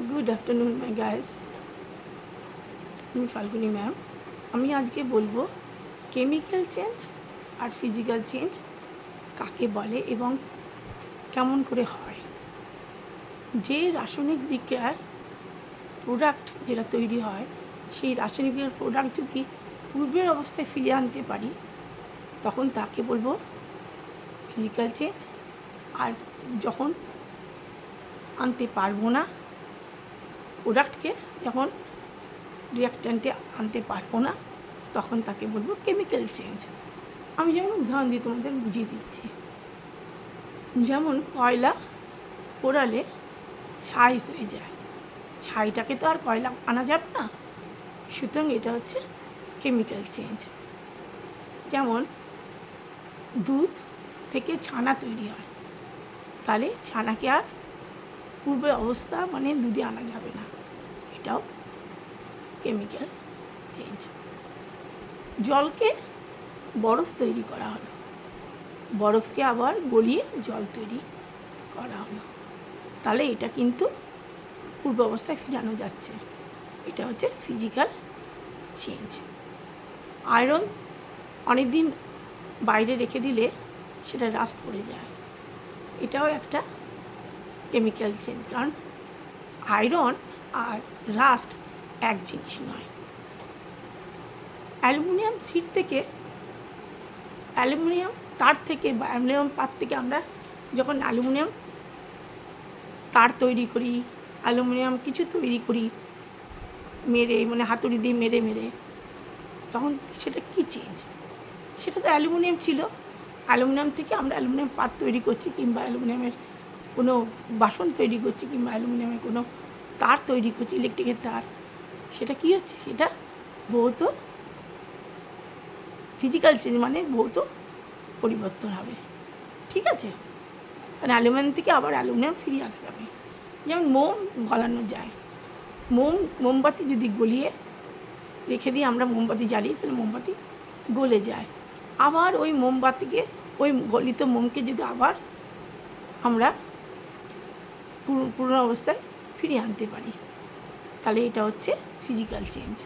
Good afternoon মাই guys, আমি Falguni ma'am. আমি আজকে বলবো কেমিক্যাল চেঞ্জ আর ফিজিক্যাল চেঞ্জ কাকে বলে এবং কেমন করে হয়। যে রাসায়নিক বিক্রিয়ার প্রোডাক্ট যেটা তৈরি হয়, সেই রাসায়নিক বিক্রিয়ার প্রোডাক্ট যদি পূর্বের অবস্থায় ফিরিয়ে আনতে পারি তখন তাকে বলবো ফিজিক্যাল চেঞ্জ। আর যখন আনতে পারবো না, প্রোডাক্টকে যখন রিয়াক্ট্যান্টে আনতে পারবো না, তখন তাকে বলবো কেমিক্যাল চেঞ্জ। আমি যেমন উদাহরণ দিয়ে তোমাদের বুঝিয়ে দিচ্ছি। যেমন কয়লা পোড়ালে ছাই হয়ে যায়, ছাইটাকে তো আর কয়লা আনা যাবে না, সুতরাং এটা হচ্ছে কেমিক্যাল চেঞ্জ। যেমন দুধ থেকে ছানা তৈরি হয়, তাহলে ছানাকে আর পূর্বের অবস্থা মানে দুধে আনা যাবে না, এটাও কেমিক্যাল চেঞ্জ। জলকে বরফ তৈরি করা হলো, বরফকে আবার গলিয়ে জল তৈরি করা হলো, তাহলে এটা কিন্তু পূর্ব অবস্থায় ফিরানো যাচ্ছে, এটা হচ্ছে ফিজিক্যাল চেঞ্জ। আয়রন অনেক দিন বাইরে রেখে দিলে সেটা রাস্ট পড়ে যায়, এটাও একটা কেমিক্যাল চেঞ্জ, কারণ আয়রন আর রাস্ট এক জিনিস নয়। অ্যালুমিনিয়াম সিট থেকে অ্যালুমিনিয়াম তার থেকে বা অ্যালুমিনিয়াম পাত থেকে আমরা যখন অ্যালুমিনিয়াম তার তৈরি করি, অ্যালুমিনিয়াম কিছু তৈরি করি মেরে, মানে হাতুড়ি দিয়ে মেরে মেরে, তখন সেটা কী চেঞ্জ? সেটা তো অ্যালুমিনিয়াম ছিল, অ্যালুমিনিয়াম থেকে আমরা অ্যালুমিনিয়াম পাত তৈরি করছি, কিংবা অ্যালুমিনিয়ামের কোনো বাসন তৈরি করছি, কিংবা অ্যালুমিনিয়ামের কোনো তার তৈরি করছি, ইলেকট্রিকের তার, সেটা কী হচ্ছে? সেটা ভৌত ফিজিক্যাল চেঞ্জ, মানে ভৌত পরিবর্তন হবে, ঠিক আছে? কারণ অ্যালুমিনিয়াম থেকে আবার অ্যালুমিনিয়াম ফিরিয়ে আনা যাবে। যেমন মোম গলানো যায়, মোমবাতি যদি গলিয়ে রেখে দিয়ে আমরা মোমবাতি জ্বালিয়ে, তাহলে মোমবাতি গলে যায়, আবার ওই মোমবাতিকে, ওই গলিত মোমকে যদি আবার আমরা পুরনো অবস্থায় ফিরিয়ে আনতে পারি, তাহলে এটা হচ্ছে ফিজিক্যাল চেঞ্জ।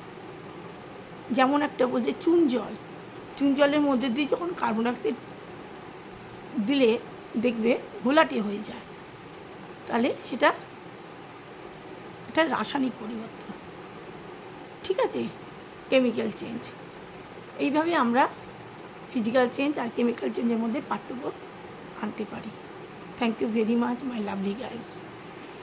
যেমন একটা বলছে চুন জলের মধ্যে দিয়ে যখন কার্বন ডাইঅক্সাইড দিলে দেখবে ঘোলাটে হয়ে যায়, তাহলে সেটা একটা রাসায়নিক পরিবর্তন, ঠিক আছে? Chemical change. এইভাবে আমরা ফিজিক্যাল চেঞ্জ আর কেমিক্যাল চেঞ্জের মধ্যে পার্থক্য আনতে পারি। Thank you very much my lovely guys.